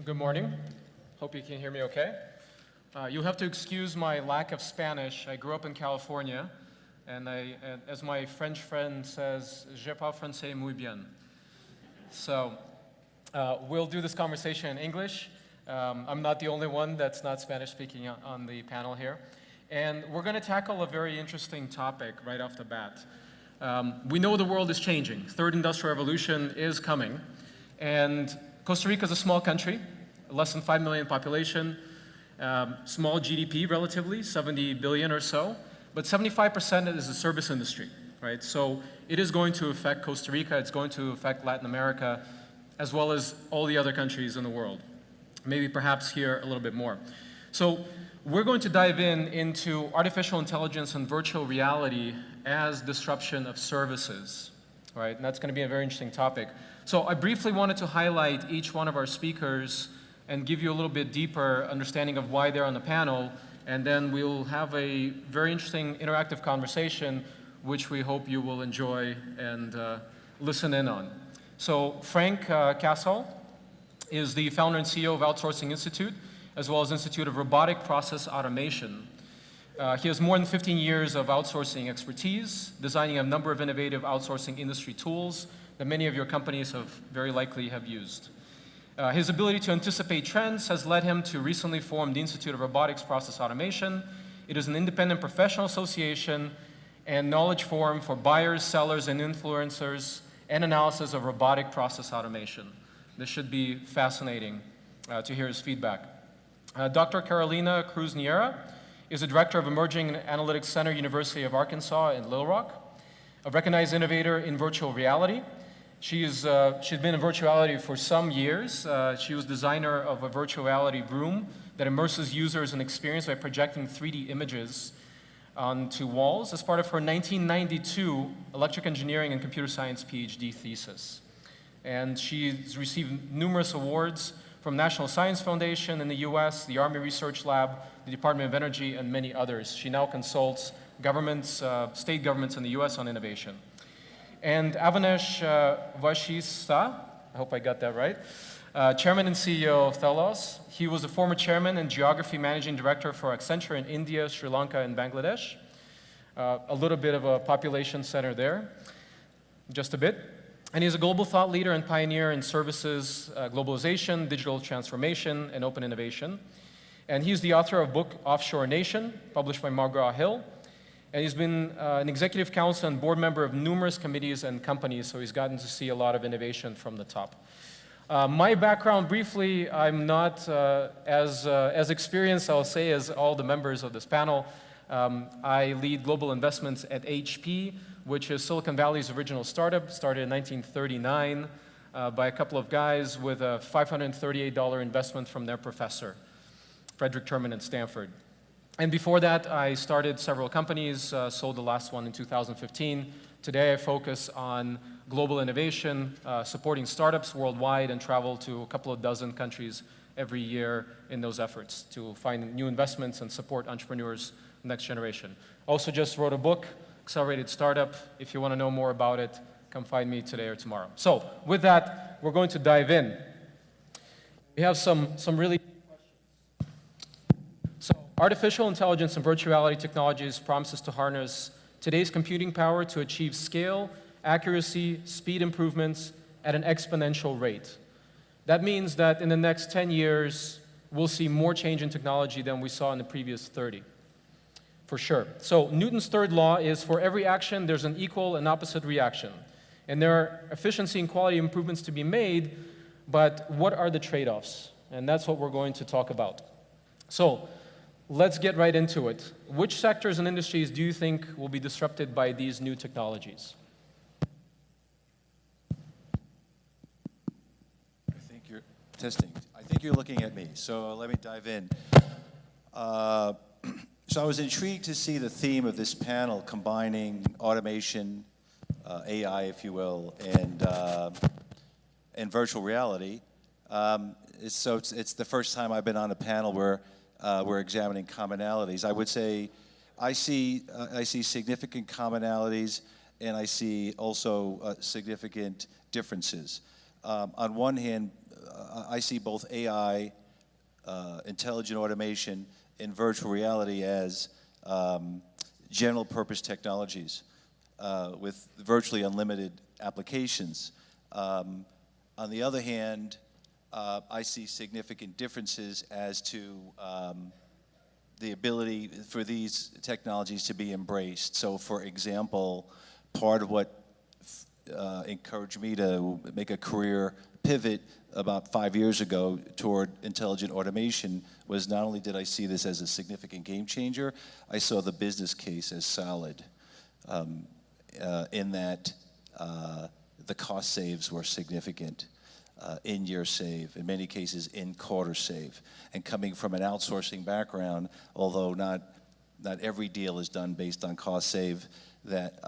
Good morning. Hope you can hear me okay. You'll have to excuse my lack of Spanish. I grew up in California, and as my French friend says, je parle français muy bien. So we'll do this conversation in English. I'm not the only one that's not Spanish speaking on the panel here. And we're going to tackle a very interesting topic right off the bat. We know the world is changing. Third industrial revolution is coming. And Costa Rica is a small country, less than 5 million population, small GDP relatively, 70 billion or so, but 75% is the service industry, right? So it is going to affect Costa Rica, it's going to affect Latin America, as well as all the other countries in the world. Maybe perhaps here a little bit more. So we're going to dive into artificial intelligence and virtual reality as disruption of services, right? And that's going to be a very interesting topic. So I briefly wanted to highlight each one of our speakers and give you a little bit deeper understanding of why they're on the panel, and then we'll have a very interesting interactive conversation which we hope you will enjoy and listen in on. So Frank Casal is the founder and CEO of Outsourcing Institute, as well as Institute of Robotic Process Automation. He has more than 15 years of outsourcing expertise, designing a number of innovative outsourcing industry tools that many of your companies have very likely have used. His ability to anticipate trends has led him to recently form the Institute of Robotics Process Automation. It is an independent professional association and knowledge forum for buyers, sellers, and influencers and analysis of robotic process automation. This should be fascinating to hear his feedback. Dr. Carolina Cruz Niera is the Director of Emerging Analytics Center, University of Arkansas in Little Rock, a recognized innovator in virtual reality. She's been in virtual reality for some years. She was designer of a virtual reality room that immerses users in experience by projecting 3D images onto walls as part of her 1992 electric engineering and computer science PhD thesis. And she's received numerous awards from National Science Foundation in the US, the Army Research Lab, the Department of Energy, and many others. She now consults governments, state governments in the US on innovation. And Avanesh Vashista, I hope I got that right, Chairman and CEO of Telos. He was the former Chairman and Geography Managing Director for Accenture in India, Sri Lanka, and Bangladesh. A little bit of a population center there, just a bit. And he's a global thought leader and pioneer in services, globalization, digital transformation, and open innovation. And he's the author of book Offshore Nation, published by McGraw-Hill. And he's been an executive council and board member of numerous committees and companies, so he's gotten to see a lot of innovation from the top. My background, briefly, I'm not as experienced, I'll say, as all the members of this panel. I lead global investments at HP, which is Silicon Valley's original startup, started in 1939 by a couple of guys with a $538 investment from their professor, Frederick Terman at Stanford. And before that, I started several companies, sold the last one in 2015. Today, I focus on global innovation, supporting startups worldwide, and travel to a couple of dozen countries every year in those efforts to find new investments and support entrepreneurs next generation. Also just wrote a book, Accelerated Startup. If you want to know more about it, come find me today or tomorrow. So with that, we're going to dive in. We have some really artificial intelligence and virtual reality technologies promises to harness today's computing power to achieve scale, accuracy, speed improvements at an exponential rate. That means that in the next 10 years, we'll see more change in technology than we saw in the previous 30, for sure. So Newton's third law is for every action, there's an equal and opposite reaction. And there are efficiency and quality improvements to be made, but what are the trade-offs? And that's what we're going to talk about. So let's get right into it. Which sectors and industries do you think will be disrupted by these new technologies? I think you're testing. I think you're looking at me, so let me dive in. So I was intrigued to see the theme of this panel combining automation, AI, if you will, and virtual reality. So it's the first time I've been on a panel where we're examining commonalities. I would say I see significant commonalities, and I see also significant differences. On one hand, I see both AI, intelligent automation, and virtual reality as general purpose technologies with virtually unlimited applications. On the other hand, I see significant differences as to the ability for these technologies to be embraced. So for example, part of what encouraged me to make a career pivot about 5 years ago toward intelligent automation was not only did I see this as a significant game changer, I saw the business case as solid in that the cost saves were significant. In-year save, in many cases in-quarter save. And coming from an outsourcing background, although not every deal is done based on cost save, that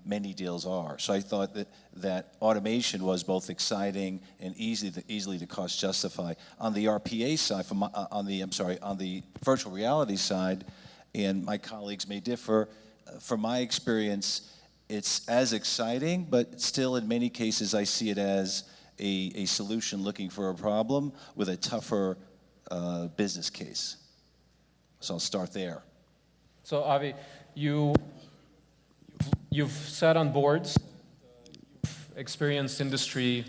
many deals are. So I thought that automation was both exciting and easily to cost justify. On the RPA side, on the virtual reality side, and my colleagues may differ, from my experience, it's as exciting, but still in many cases I see it as a solution looking for a problem with a tougher business case. So I'll start there. So Avi, you've sat on boards, you've experienced industry,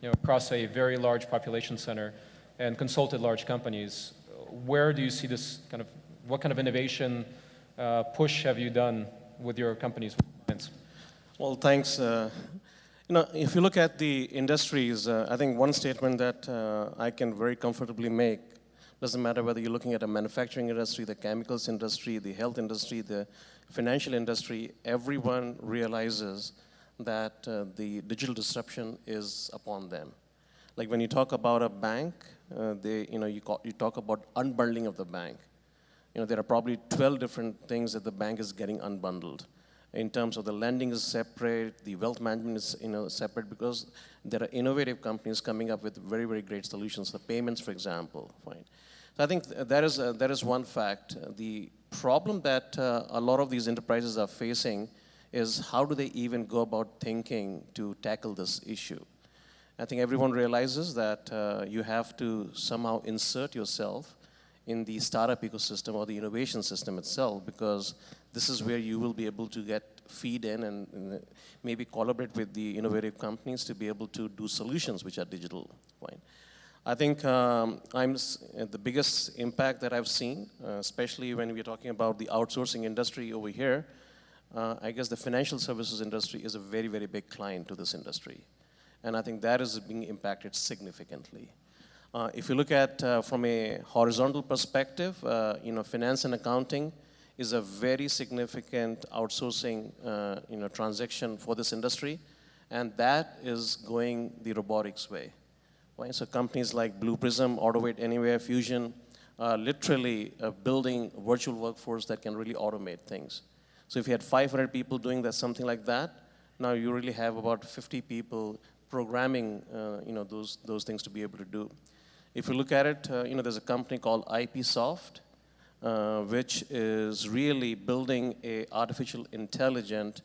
across a very large population center, and consulted large companies. Where do you see this what kind of innovation push have you done with your companies? Well, thanks. If you look at the industries, I think one statement that I can very comfortably make, doesn't matter whether you're looking at a manufacturing industry, the chemicals industry, the health industry, the financial industry, everyone realizes that the digital disruption is upon them. Like when you talk about a bank, you talk about unbundling of the bank. There are probably 12 different things that the bank is getting unbundled. In terms of the lending is separate, the wealth management is separate, because there are innovative companies coming up with very, very great solutions. The payments, for example, fine. So I think that is one fact. The problem that a lot of these enterprises are facing is how do they even go about thinking to tackle this issue? I think everyone realizes that you have to somehow insert yourself in the startup ecosystem or the innovation system itself, because this is where you will be able to feed in and maybe collaborate with the innovative companies to be able to do solutions which are digital. Right? I think the biggest impact that I've seen, especially when we're talking about the outsourcing industry over here, I guess the financial services industry is a very, very big client to this industry. And I think that is being impacted significantly. If you look at from a horizontal perspective, finance and accounting is a very significant outsourcing transaction for this industry, and that is going the robotics way. Right? So companies like Blue Prism, Automate Anywhere, Fusion, literally building virtual workforce that can really automate things. So if you had 500 people doing something like that, now you really have about 50 people programming those things to be able to do. If you look at it, there's a company called IPsoft, which is really building a artificial intelligent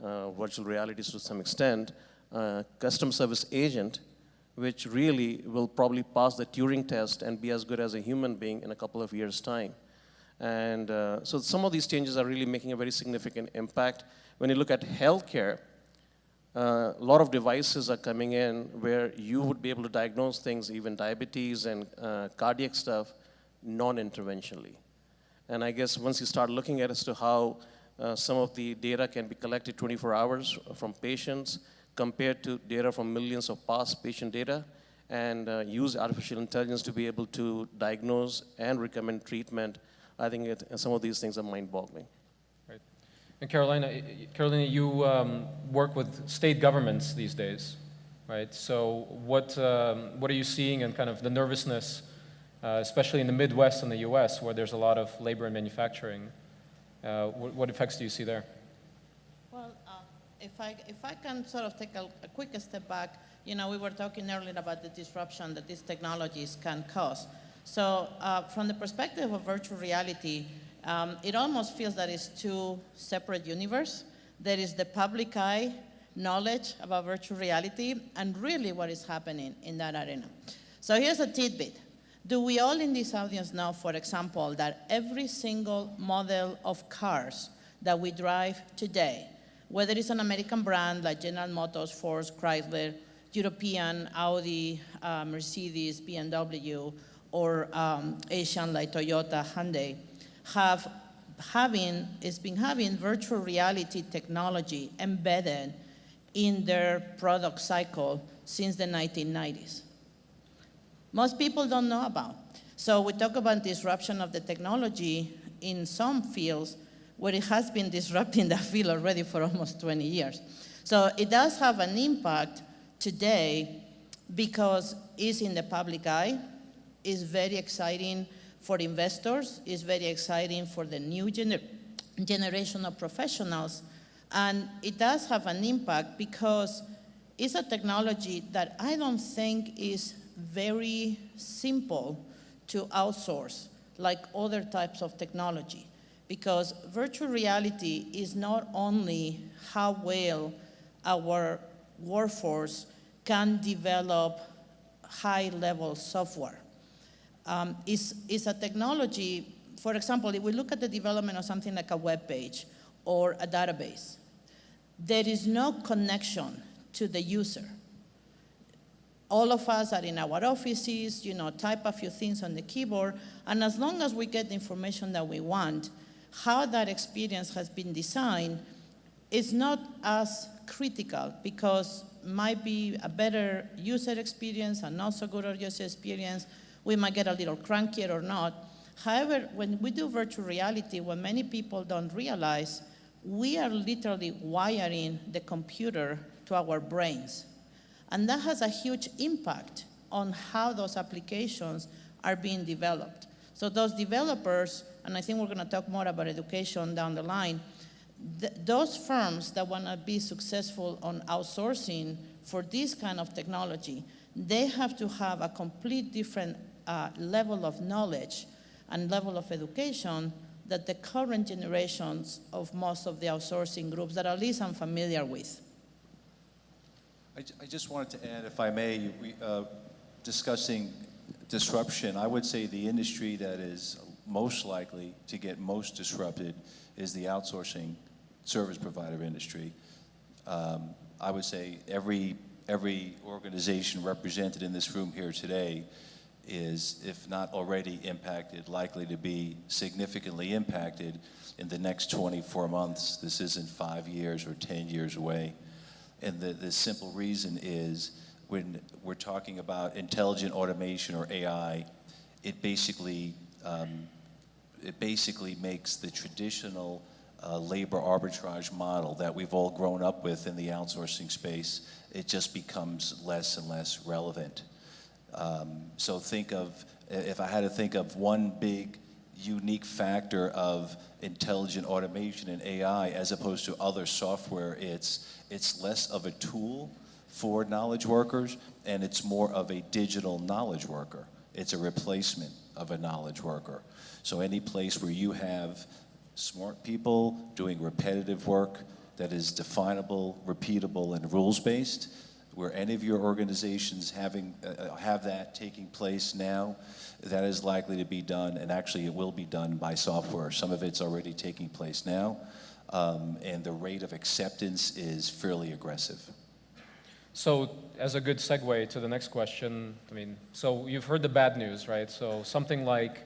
virtual realities to some extent, customer service agent, which really will probably pass the Turing test and be as good as a human being in a couple of years' time. And so some of these changes are really making a very significant impact. When you look at healthcare, a lot of devices are coming in where you would be able to diagnose things, even diabetes and cardiac stuff, non-interventionally. And I guess once you start looking at as to how some of the data can be collected 24 hours from patients compared to data from millions of past patient data, and use artificial intelligence to be able to diagnose and recommend treatment, I think some of these things are mind-boggling. And Carolina, you work with state governments these days, right? So what are you seeing in kind of the nervousness, especially in the Midwest and the US, where there's a lot of labor and manufacturing? What effects do you see there? Well, if I can sort of take a quick step back, we were talking earlier about the disruption that these technologies can cause. So from the perspective of virtual reality, it almost feels that it's two separate universes. There is the public eye knowledge about virtual reality and really what is happening in that arena. So here's a tidbit. Do we all in this audience know, for example, that every single model of cars that we drive today, whether it's an American brand like General Motors, Ford, Chrysler, European, Audi, Mercedes, BMW, or Asian like Toyota, Hyundai, has been having virtual reality technology embedded in their product cycle since the 1990s. Most people don't know about. So we talk about disruption of the technology in some fields where it has been disrupting that field already for almost 20 years. So it does have an impact today because it's in the public eye, it's very exciting for investors, it's very exciting for the new generation of professionals, and it does have an impact because it's a technology that I don't think is very simple to outsource like other types of technology, because virtual reality is not only how well our workforce can develop high-level software. It's a technology, for example, if we look at the development of something like a web page or a database, there is no connection to the user. All of us are in our offices, type a few things on the keyboard, and as long as we get the information that we want, how that experience has been designed is not as critical, because might be a better user experience and not so good a user experience. We might get a little crankier or not. However, when we do virtual reality, what many people don't realize, we are literally wiring the computer to our brains. And that has a huge impact on how those applications are being developed. So those developers, and I think we're going to talk more about education down the line, those firms that want to be successful on outsourcing for this kind of technology, they have to have a complete different level of knowledge and level of education that the current generations of most of the outsourcing groups that at least I'm familiar with. I just wanted to add, if I may, discussing disruption, I would say the industry that is most likely to get most disrupted is the outsourcing service provider industry. I would say every organization represented in this room here today is, if not already impacted, likely to be significantly impacted in the next 24 months. This isn't 5 years or 10 years away. And the simple reason is, when we're talking about intelligent automation or AI, it basically makes the traditional labor arbitrage model that we've all grown up with in the outsourcing space, it just becomes less and less relevant. So think of, if I had to think of one big unique factor of intelligent automation and AI as opposed to other software, it's less of a tool for knowledge workers, and it's more of a digital knowledge worker. It's a replacement of a knowledge worker. So any place where you have smart people doing repetitive work that is definable, repeatable, and rules-based, where any of your organizations have that taking place now, that is likely to be done, and actually it will be done by software. Some of it's already taking place now, and the rate of acceptance is fairly aggressive. So as a good segue to the next question, so you've heard the bad news, right? So something like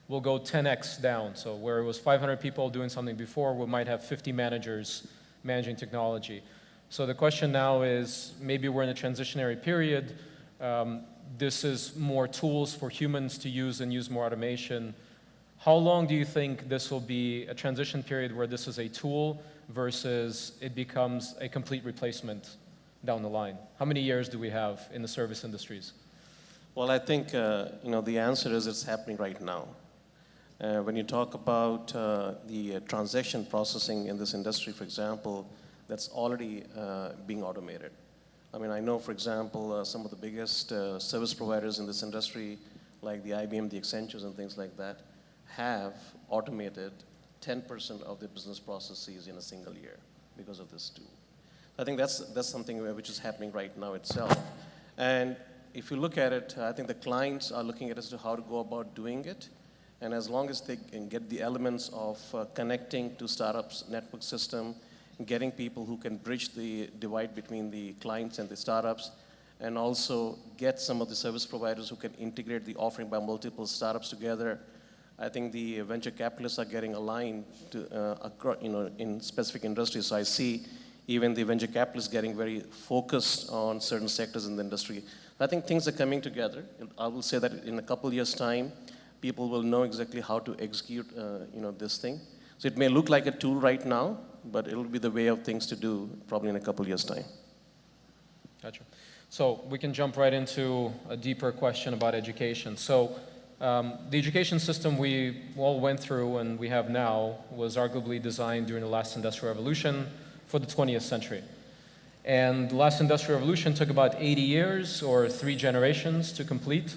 we'll go 10x down. So where it was 500 people doing something before, we might have 50 managers managing technology. So the question now is, maybe we're in a transitionary period. This is more tools for humans to use and use more automation. How long do you think this will be a transition period where this is a tool versus it becomes a complete replacement down the line? How many years do we have in the service industries? Well, I think the answer is it's happening right now. When you talk about the transaction processing in this industry, for example, that's already being automated. I know, for example, some of the biggest service providers in this industry, like the IBM, the Accentures, and things like that, have automated 10% of their business processes in a single year because of this tool. I think that's something which is happening right now itself. And if you look at it, I think the clients are looking at as to how to go about doing it. And as long as they can get the elements of connecting to startups' network system, getting people who can bridge the divide between the clients and the startups, and also get some of the service providers who can integrate the offering by multiple startups together, I think the venture capitalists are getting aligned to, in specific industries. So I see even the venture capitalists getting very focused on certain sectors in the industry. I think things are coming together. I will say that in a couple years' time, people will know exactly how to execute, this thing. So it may look like a tool right now, but it'll be the way of things to do probably in a couple years' time. Gotcha. So we can jump right into a deeper question about education. So the education system we all went through and we have now was arguably designed during the last industrial revolution for the 20th century. And the last industrial revolution took about 80 years or 3 generations to complete.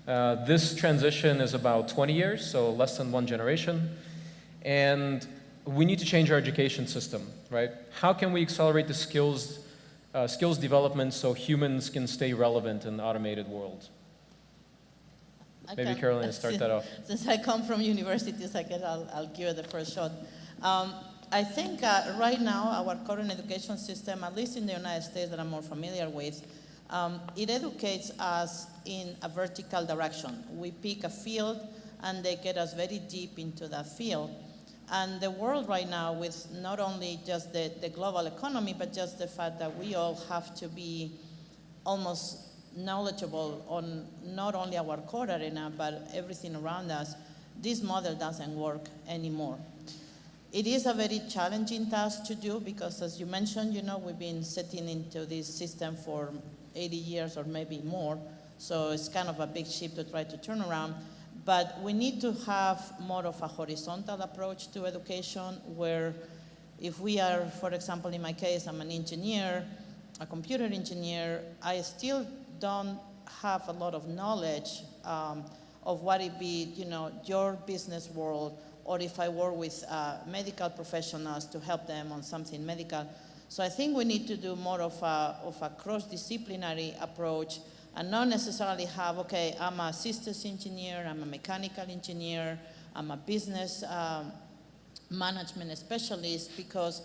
This transition is about 20 years, so less than 1 generation. And we need to change our education system, right? How can we accelerate the skills development so humans can stay relevant in the automated world? Maybe Carolina, start that off. Since I come from universities, I guess I'll give it the first shot. I think right now our current education system, at least in the United States that I'm more familiar with, it educates us in a vertical direction. We pick a field and they get us very deep into that field. And the world right now, with not only just the global economy, but just the fact that we all have to be almost knowledgeable on not only our core arena, but everything around us, this model doesn't work anymore. It is a very challenging task to do because, as you mentioned, we've been setting into this system for 80 years or maybe more, so it's kind of a big ship to try to turn around. But we need to have more of a horizontal approach to education where if we are, for example, in my case, I'm an engineer, a computer engineer, I still don't have a lot of knowledge of what it be, your business world, or if I work with medical professionals to help them on something medical. So I think we need to do more of a cross-disciplinary approach and not necessarily have, okay, I'm a systems engineer, I'm a mechanical engineer, I'm a business management specialist, because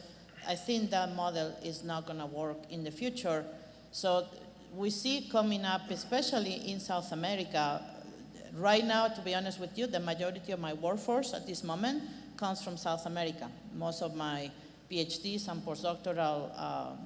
I think that model is not gonna work in the future. So we see coming up, especially in South America. Right now, to be honest with you, the majority of my workforce at this moment comes from South America. Most of my PhDs and postdoctoral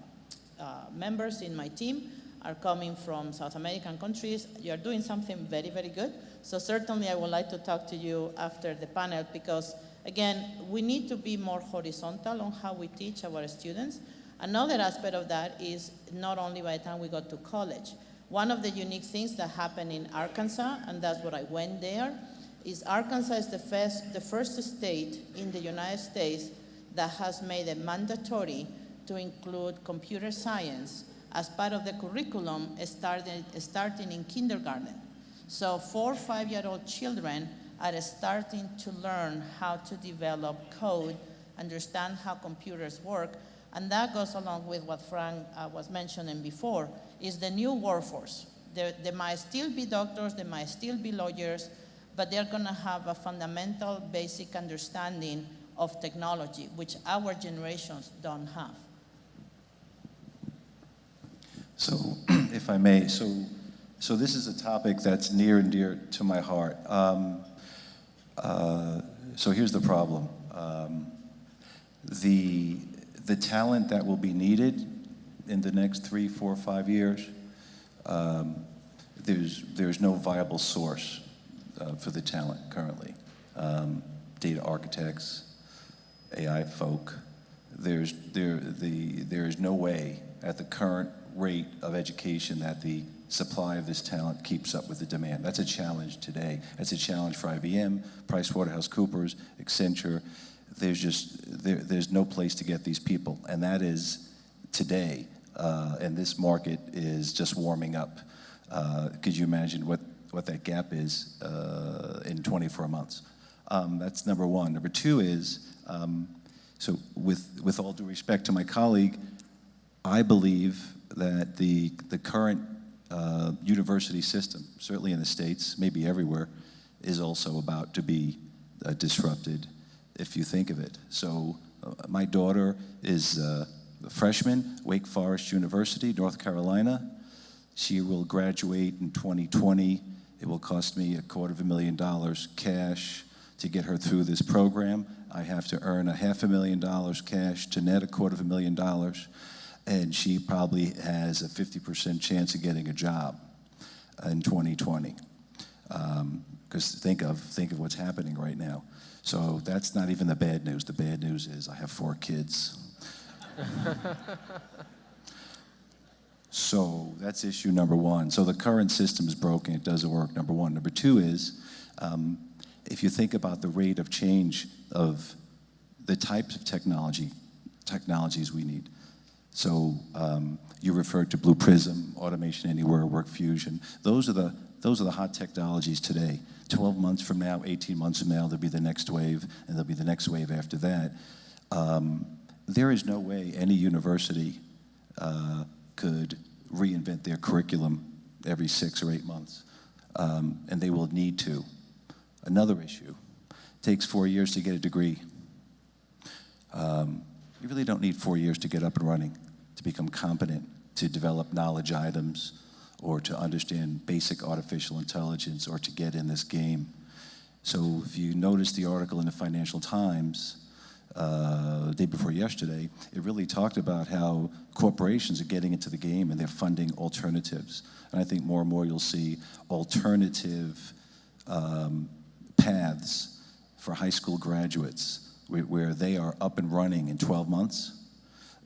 members in my team are coming from South American countries. You're doing something very, very good. So certainly I would like to talk to you after the panel because, again, we need to be more horizontal on how we teach our students. Another aspect of that is not only by the time we go to college. One of the unique things that happened in Arkansas, and that's what I went there, is Arkansas is the first state in the United States that has made it mandatory to include computer science as part of the curriculum starting in kindergarten. So 4 or 5-year-old children are starting to learn how to develop code, understand how computers work, and that goes along with what Frank was mentioning before, is the new workforce. They might still be doctors, they might still be lawyers, but they're gonna have a fundamental basic understanding of technology, which our generations don't have. So, if I may, so this is a topic that's near and dear to my heart. So here's the problem. The talent that will be needed in the next 3, 4, 5 years, there's no viable source for the talent currently. Data architects, AI folk, there is no way at the current rate of education that the supply of this talent keeps up with the demand. That's a challenge today. That's a challenge for IBM, PricewaterhouseCoopers, Accenture. There's no place to get these people, and that is today. And this market is just warming up. Could you imagine what that gap is in 24 months? That's number one. Number two is, so with all due respect to my colleague, I believe that the current university system, certainly in the States, maybe everywhere, is also about to be disrupted, if you think of it. So my daughter is a freshman, Wake Forest University, North Carolina. She will graduate in 2020. It will cost me $250,000 cash to get her through this program. I have to earn $500,000 cash to net $250,000, and she probably has a 50% chance of getting a job in 2020. Because think of what's happening right now. So that's not even the bad news. The bad news is I have 4 kids. So that's issue number one. So the current system is broken, it doesn't work, number one. Number two is, if you think about the rate of change of the types of technologies we need. So you referred to Blue Prism, Automation Anywhere, Work Fusion. Those are the hot technologies today. 12 months from now, 18 months from now, there'll be the next wave, and there'll be the next wave after that. There is no way any university could reinvent their curriculum every 6 or 8 months, and they will need to. Another issue, it takes 4 years to get a degree. You really don't need 4 years to get up and running, to become competent, to develop knowledge items, or to understand basic artificial intelligence, or to get in this game. So if you notice the article in the Financial Times, the day before yesterday, it really talked about how corporations are getting into the game and they're funding alternatives. And I think more and more you'll see alternative paths for high school graduates where they are up and running in 12 months,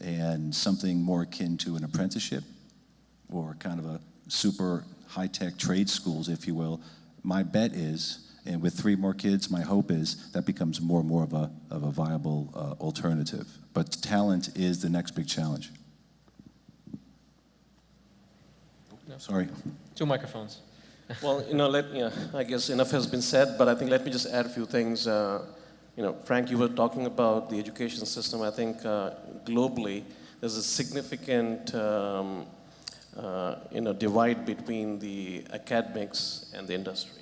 and something more akin to an apprenticeship or kind of a super high-tech trade schools, if you will. My bet is, and with 3 more kids, my hope is that becomes more and more of a viable alternative. But talent is the next big challenge. No. Sorry. 2 microphones. Well, I guess enough has been said, but I think let me just add a few things. Frank, you were talking about the education system. I think globally, there's a significant divide between the academics and the industry.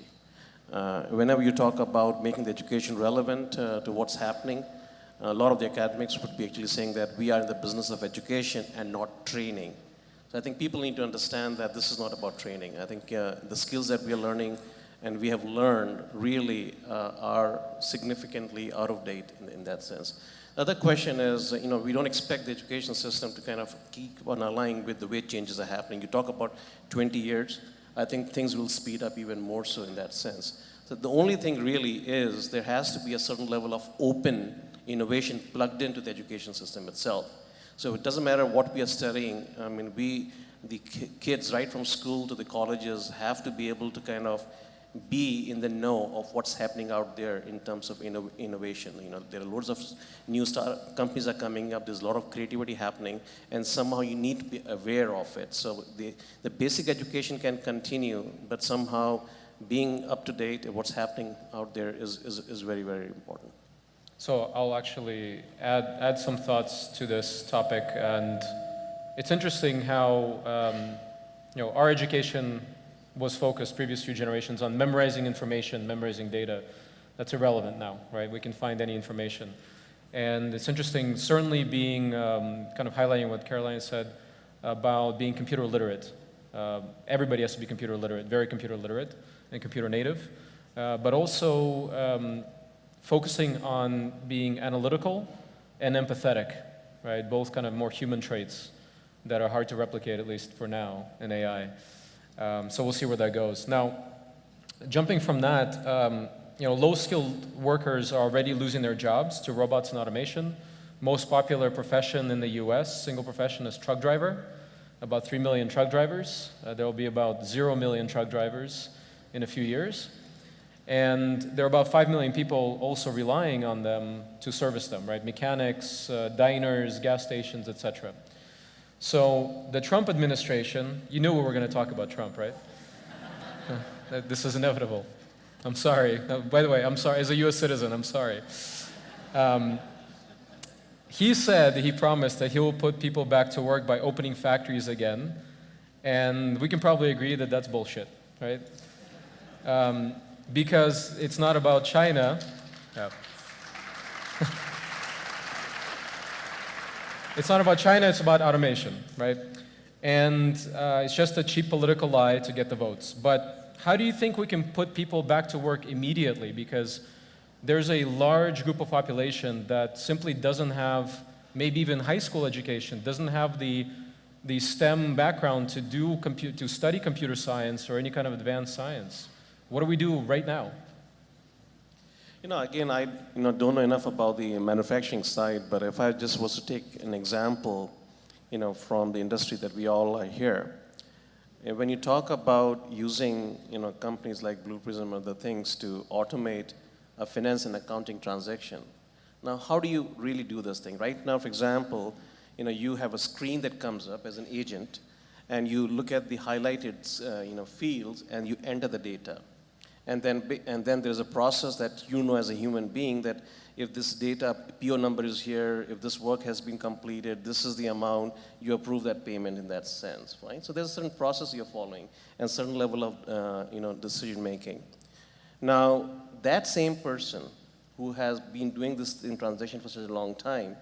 Whenever you talk about making the education relevant to what's happening, a lot of the academics would be actually saying that we are in the business of education and not training. So I think people need to understand that this is not about training. I think the skills that we are learning and we have learned really are significantly out of date in that sense. The other question is, we don't expect the education system to kind of keep on aligning with the way changes are happening. You talk about 20 years. I think things will speed up even more so in that sense. So the only thing really is there has to be a certain level of open innovation plugged into the education system itself. So it doesn't matter what we are studying. I mean, the kids right from school to the colleges have to be able to kind of be in the know of what's happening out there in terms of innovation. There are loads of new companies are coming up. There's a lot of creativity happening, and somehow you need to be aware of it. So the basic education can continue, but somehow being up to date at what's happening out there is very, very important. So I'll actually add some thoughts to this topic, and it's interesting how our education was focused previous few generations on memorizing information, memorizing data. That's irrelevant now, right? We can find any information. And it's interesting, certainly being, kind of highlighting what Caroline said about being computer literate. Everybody has to be computer literate, very computer literate and computer native, but also focusing on being analytical and empathetic, right? Both kind of more human traits that are hard to replicate, at least for now, in AI. So we'll see where that goes. Now, jumping from that, low-skilled workers are already losing their jobs to robots and automation. Most popular profession in the US, single profession, is truck driver. About 3 million truck drivers. There will be about 0 million truck drivers in a few years. And there are about 5 million people also relying on them to service them, right? Mechanics, diners, gas stations, etc. So the Trump administration, you knew we were going to talk about Trump, right? This is inevitable. I'm sorry. By the way, I'm sorry. As a US citizen, I'm sorry. He promised that he will put people back to work by opening factories again And we can probably agree that that's bullshit, right? Because it's not about China. Yeah. It's not about China, it's about automation, right? And it's just a cheap political lie to get the votes. But how do you think we can put people back to work immediately? Because there's a large group of population that simply doesn't have, maybe even high school education, doesn't have the STEM background to study computer science or any kind of advanced science. What do we do right now? Again, I don't know enough about the manufacturing side, but if I just was to take an example, from the industry that we all are here, when you talk about using, companies like Blue Prism or other things to automate a finance and accounting transaction, now how do you really do this thing? Right now, for example, you have a screen that comes up as an agent, and you look at the highlighted, fields, and you enter the data. And then there's a process that as a human being that if this data, PO number is here, if this work has been completed, this is the amount, you approve that payment in that sense, right? So there's a certain process you're following and certain level of, decision making. Now, that same person who has been doing this in transaction for such a long time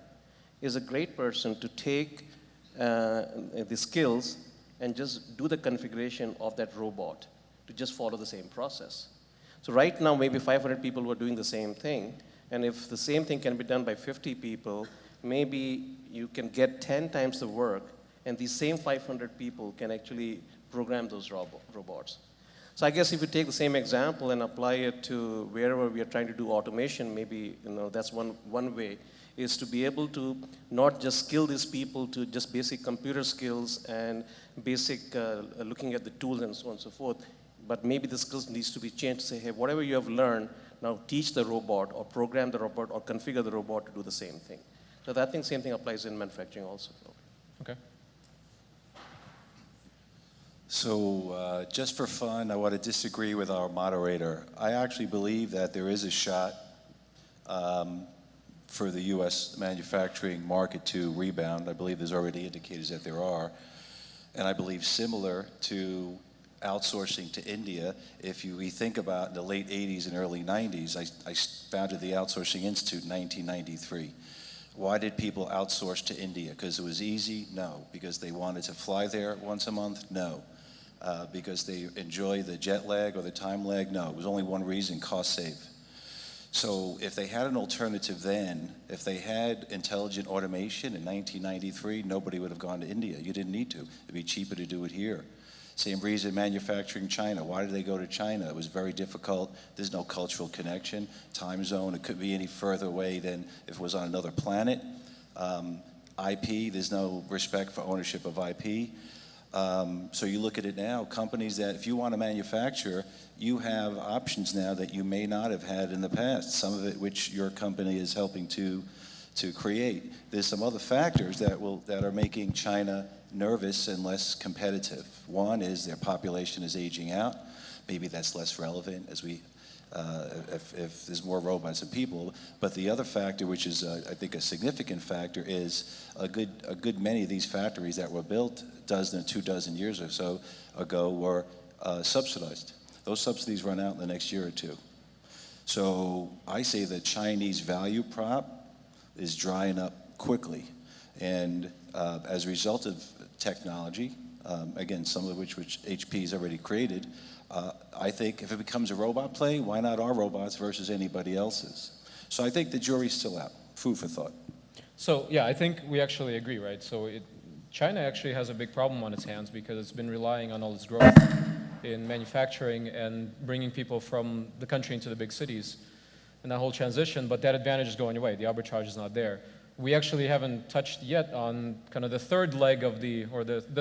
is a great person to take the skills and just do the configuration of that robot to just follow the same process. So right now, maybe 500 people were doing the same thing, and if the same thing can be done by 50 people, maybe you can get 10 times the work, and these same 500 people can actually program those robots. So I guess if you take the same example and apply it to wherever we are trying to do automation, maybe that's one way, is to be able to not just skill these people to just basic computer skills and basic looking at the tools and so on and so forth, but maybe the skills needs to be changed to say, hey, whatever you have learned, now teach the robot or program the robot or configure the robot to do the same thing. So I think same thing applies in manufacturing also. Okay. So just for fun, I want to disagree with our moderator. I actually believe that there is a shot for the U.S. manufacturing market to rebound. I believe there's already indicators that there are. And I believe similar to outsourcing to India, if we think about in the late 80s and early 90s, I founded the Outsourcing Institute in 1993. Why did people outsource to India? Because it was easy? No. Because they wanted to fly there once a month? No. Because they enjoy the jet lag or the time lag? No. It was only one reason, cost save. So if they had an alternative then, if they had intelligent automation in 1993, nobody would have gone to India. You didn't need to. It'd be cheaper to do it here. Same reason manufacturing China. Why did they go to China? It was very difficult. There's no cultural connection, time zone. It couldn't be any further away than if it was on another planet. IP, there's no respect for ownership of IP. So you look at it now, companies that if you want to manufacture, you have options now that you may not have had in the past, some of it which your company is helping to create. There's some other factors that are making China nervous and less competitive. One is their population is aging out. Maybe that's less relevant as if there's more robots than people. But the other factor, which is I think a significant factor, is a good many of these factories that were built 2 dozen years or so ago were subsidized. Those subsidies run out in the next year or two. So I say the Chinese value prop is drying up quickly. And as a result of technology, again, some of which HP has already created, I think if it becomes a robot play, why not our robots versus anybody else's? So I think the jury's still out. Food for thought. So yeah, I think we actually agree, right? So China actually has a big problem on its hands because it's been relying on all its growth in manufacturing and bringing people from the country into the big cities and that whole transition, but that advantage is going away. The arbitrage is not there. We actually haven't touched yet on kind of the third leg of the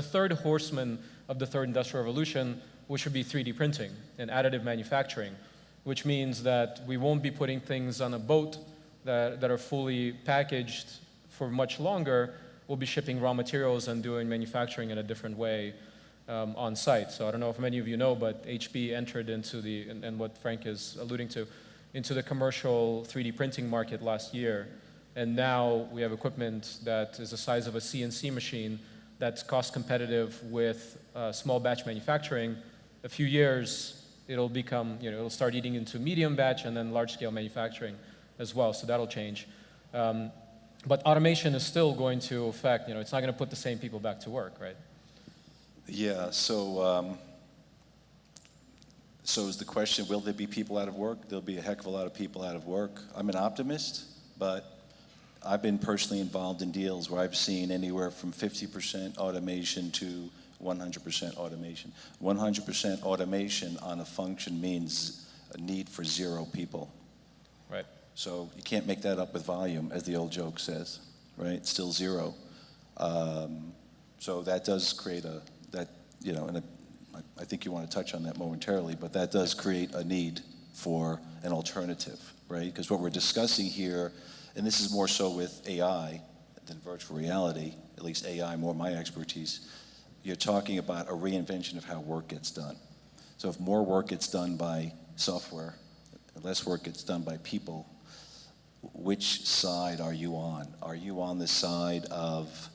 third horseman of the third industrial revolution, which would be 3D printing and additive manufacturing, which means that we won't be putting things on a boat that are fully packaged for much longer. We'll be shipping raw materials and doing manufacturing in a different way on site. So I don't know if many of you know, but HP entered into and what Frank is alluding to, into the commercial 3D printing market last year. And now we have equipment that is the size of a CNC machine that's cost competitive with small batch manufacturing. A few years, it'll become, it'll start eating into medium batch and then large scale manufacturing as well, so that'll change. But automation is still going to affect, it's not going to put the same people back to work, right? Yeah, so is the question, will there be people out of work? There'll be a heck of a lot of people out of work. I'm an optimist, but I've been personally involved in deals where I've seen anywhere from 50% automation to 100% automation. 100% automation on a function means a need for 0 people. Right. So you can't make that up with volume, as the old joke says, right? It's still 0. So that does create and I think you want to touch on that momentarily, but that does create a need for an alternative, right? Because what we're discussing here, and this is more so with AI than virtual reality, at least AI more my expertise, you're talking about a reinvention of how work gets done. So if more work gets done by software, less work gets done by people, which side are you on? Are you on the side of,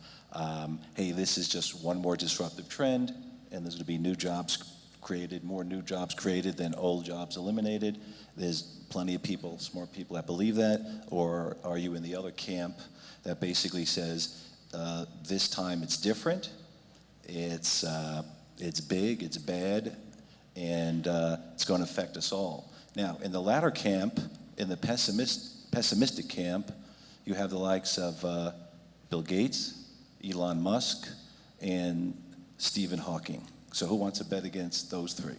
hey, this is just one more disruptive trend, and there's going to be new jobs created, more new jobs created than old jobs eliminated? There's plenty of people, smart people that believe that, or are you in the other camp that basically says, this time it's different, it's big, it's bad, and it's going to affect us all? Now, in the latter camp, in the pessimistic camp, you have the likes of Bill Gates, Elon Musk, and Stephen Hawking. So who wants to bet against those 3?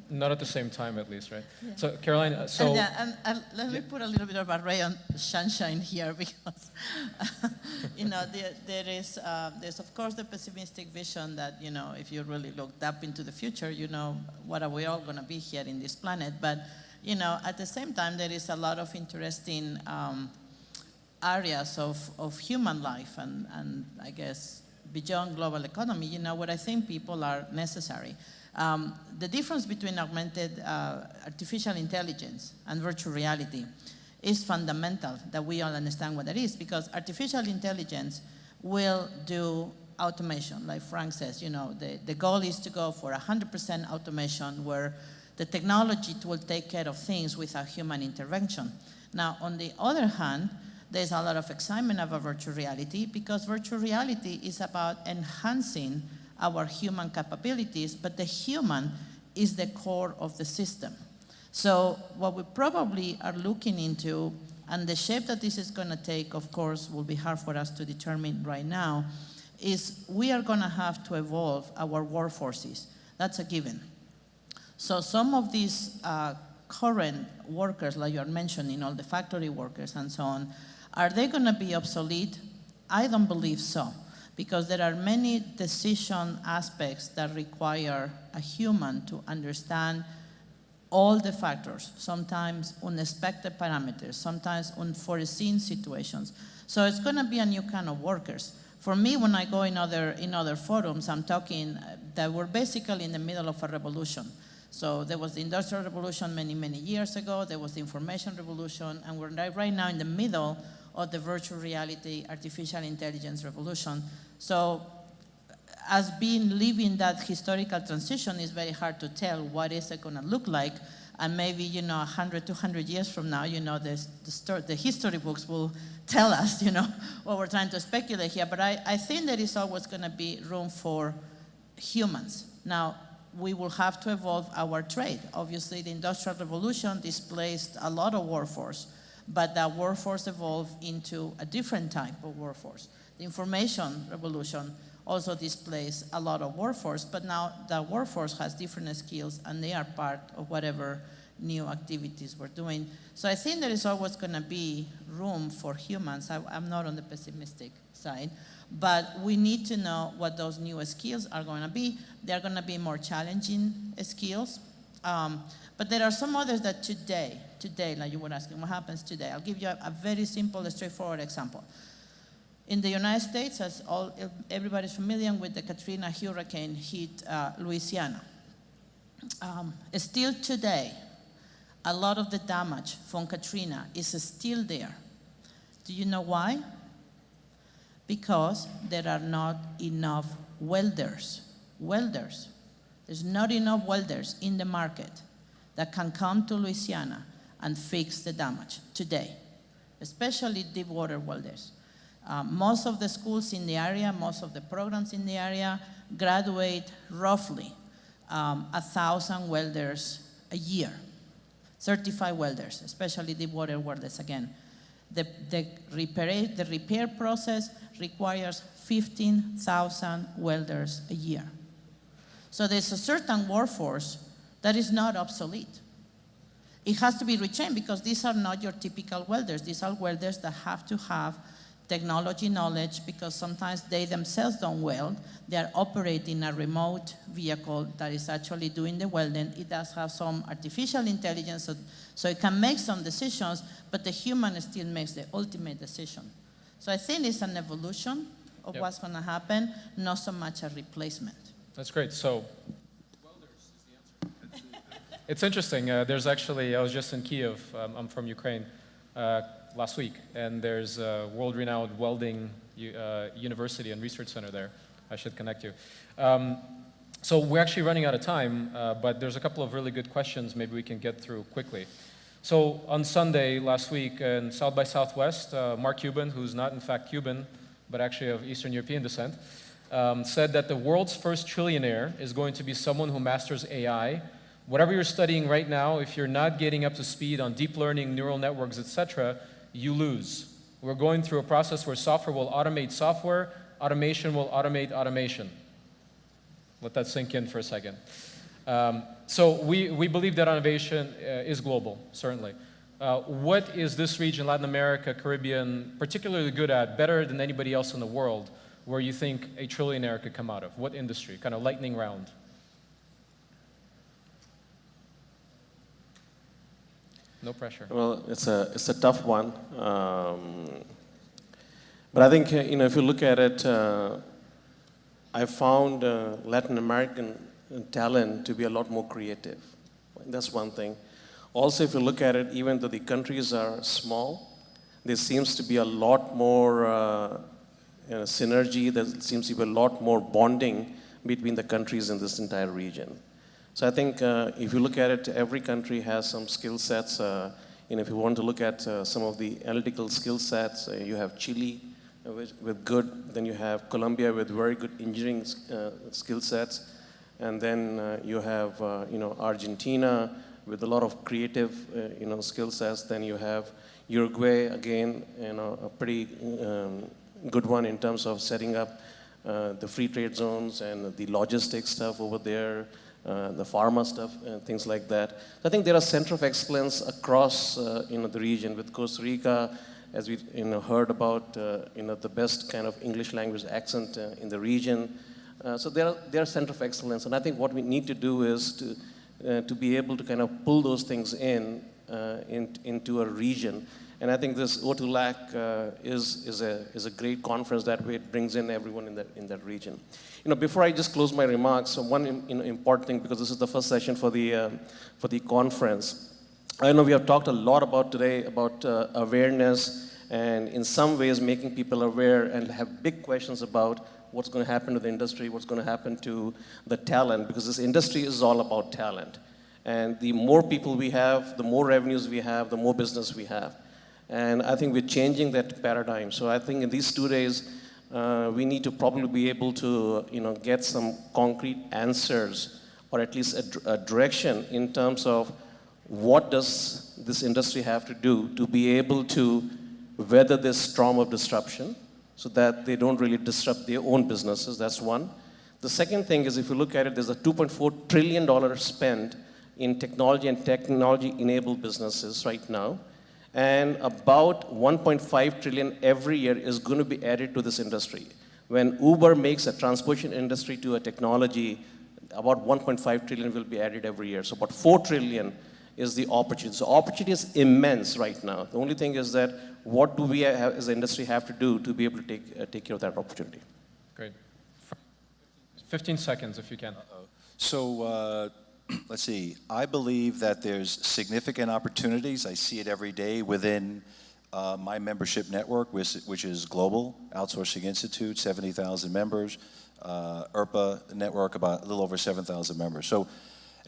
Not at the same time, at least, right? Yeah. So, Caroline, And let me put a little bit of a ray on sunshine here, because there's of course the pessimistic vision that if you really look up into the future, what are we all going to be here in this planet? But at the same time, there is a lot of interesting areas of human life, and I guess beyond global economy, where I think people are necessary. The difference between augmented artificial intelligence and virtual reality is fundamental, that we all understand what that is, because artificial intelligence will do automation, like Frank says. The goal is to go for 100% automation, where the technology will take care of things without human intervention. Now, on the other hand, there's a lot of excitement about virtual reality, because virtual reality is about enhancing our human capabilities, but the human is the core of the system. So what we probably are looking into, and the shape that this is going to take, of course, will be hard for us to determine right now, is we are going to have to evolve our workforces. That's a given. So some of these current workers, like you're mentioning, all the factory workers and so on, are they going to be obsolete? I don't believe so, because there are many decision aspects that require a human to understand all the factors, sometimes unexpected parameters, sometimes unforeseen situations. So it's going to be a new kind of workers. For me, when I go in other forums, I'm talking that we're basically in the middle of a revolution. So there was the Industrial Revolution many, many years ago. There was the Information Revolution, and we're right now in the middle of the virtual reality, artificial intelligence revolution. So as being living that historical transition, is very hard to tell what is it going to look like. And maybe, 100, 200 years from now, the history books will tell us, what we're trying to speculate here. But I think there is always going to be room for humans. Now, we will have to evolve our trade. Obviously, the Industrial Revolution displaced a lot of workforce, but that workforce evolved into a different type of workforce. The Information Revolution also displaced a lot of workforce, but now that workforce has different skills, and they are part of whatever new activities we're doing. So I think there is always going to be room for humans. I'm not on the pessimistic side, but we need to know what those new skills are going to be. They're going to be more challenging skills, but there are some others that today, like you were asking, what happens today? I'll give you a very simple, straightforward example. In the United States, as everybody's familiar with, the Katrina hurricane hit Louisiana. Still today, a lot of the damage from Katrina is still there. Do you know why? because there are not enough welders. Welders. There's not enough welders in the market that can come to Louisiana and fix the damage today, especially deep water welders. Most of the schools in the area, most of the programs in the area graduate roughly 1,000 welders a year, certified welders, especially deep water welders again. The repair process requires 15,000 welders a year. So there's a certain workforce that is not obsolete. It has to be retrained because these are not your typical welders. These are welders that have to have technology knowledge because sometimes they themselves don't weld. They are operating a remote vehicle that is actually doing the welding. It does have some artificial intelligence, so it can make some decisions, but the human still makes the ultimate decision. So I think it's an evolution of what's going to happen, not so much a replacement. That's great. So, welders is the answer. It's interesting. There's actually, I was just in Kyiv. I'm from Ukraine last week, and there's a world-renowned welding university and research center there. I should connect you. So we're actually running out of time, but there's a couple of really good questions maybe we can get through quickly. So on Sunday last week in South by Southwest, Mark Cuban, who's not in fact Cuban, but actually of Eastern European descent, said that the world's first trillionaire is going to be someone who masters AI. Whatever you're studying right now, if you're not getting up to speed on deep learning, neural networks, etc., you lose. We're going through a process where software will automate software, automation will automate automation. Let that sink in for a second. So we believe that innovation is global, certainly. What is this region, Latin America, Caribbean, particularly good at, better than anybody else in the world, where you think a trillionaire could come out of? What industry? Kind of lightning round. No pressure. Well, it's a tough one. But I think, if you look at it, I found Latin American talent to be a lot more creative. That's one thing. Also, if you look at it, even though the countries are small, there seems to be a lot more synergy. There seems to be a lot more bonding between the countries in this entire region. So I think if you look at it, every country has some skill sets. If you want to look at some of the analytical skill sets, you have Chile with good, then you have Colombia with very good engineering skill sets, and then you have Argentina with a lot of creative skill sets. Then you have Uruguay, again, a pretty good one in terms of setting up the free trade zones and the logistics stuff over there. The pharma stuff, things like that. I think there are centers of excellence across the region. With Costa Rica, as we heard about, the best kind of English language accent in the region. So there are centers of excellence, and I think what we need to do is to be able to kind of pull those things into a region. And I think this O2LAC is a great conference that way. It brings in everyone in that region. Before I just close my remarks, one important thing, because this is the first session for the conference. I know we have talked a lot today about awareness, and in some ways making people aware and have big questions about what's going to happen to the industry, what's going to happen to the talent, because this industry is all about talent. And the more people we have, the more revenues we have, the more business we have. And I think we're changing that paradigm. So I think in these 2 days, we need to probably be able to, get some concrete answers, or at least a direction in terms of what does this industry have to do to be able to weather this storm of disruption, so that they don't really disrupt their own businesses. That's one. The second thing is, if you look at it, there's a $2.4 trillion spent in technology and technology-enabled businesses right now. And about 1.5 trillion every year is going to be added to this industry. When Uber makes a transportation industry to a technology, about 1.5 trillion will be added every year. So about 4 trillion is the opportunity. So opportunity is immense right now. The only thing is that what do we as an industry have to do to be able to take care of that opportunity? Great. 15 seconds if you can. So let's see. I believe that there's significant opportunities. I see it every day within my membership network, which is global, Outsourcing Institute, 70,000 members, ERPA network, about a little over 7,000 members. So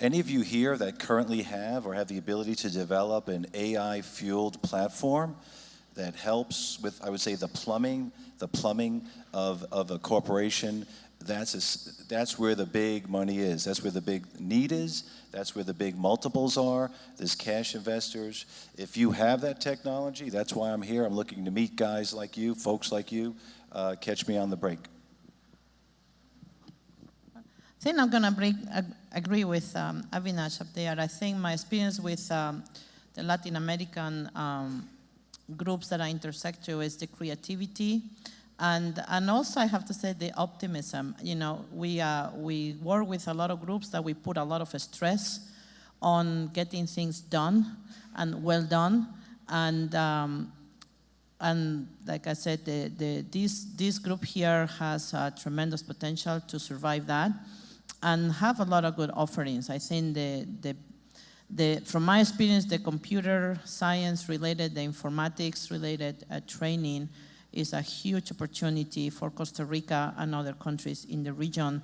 any of you here that currently have or have the ability to develop an AI-fueled platform that helps with, I would say, the plumbing of a corporation, that's where the big money is. That's where the big need is. That's where the big multiples are. There's cash investors. If you have that technology, that's why I'm here. I'm looking to meet guys like you, folks like you. Catch me on the break. I think I'm going to agree with Avinash up there. I think my experience with the Latin American groups that I intersect to is the creativity. And also, I have to say, the optimism. You know, we work with a lot of groups that we put a lot of stress on getting things done and well done. And like I said, this group here has tremendous potential to survive that and have a lot of good offerings. I think from my experience, the computer science related, the informatics related training is a huge opportunity for Costa Rica and other countries in the region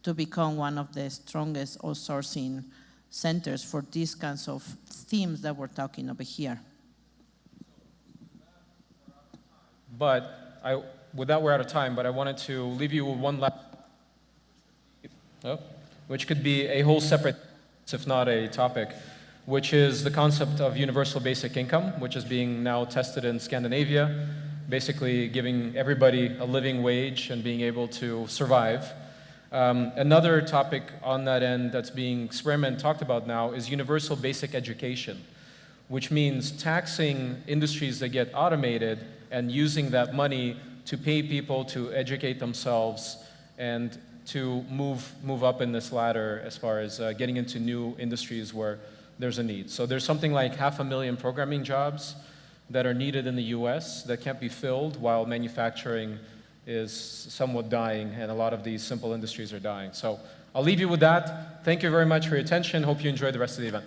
to become one of the strongest outsourcing centers for these kinds of themes that we're talking over here. But with that, we're out of time, but I wanted to leave you with one last, which could be a whole separate, if not a topic, which is the concept of universal basic income, which is being now tested in Scandinavia, basically giving everybody a living wage and being able to survive. Another topic on that end that's being talked about now is universal basic education, which means taxing industries that get automated and using that money to pay people to educate themselves and to move up in this ladder as far as getting into new industries where there's a need. So there's something like 500,000 programming jobs that are needed in the US that can't be filled while manufacturing is somewhat dying and a lot of these simple industries are dying. So I'll leave you with that. Thank you very much for your attention. Hope you enjoy the rest of the event.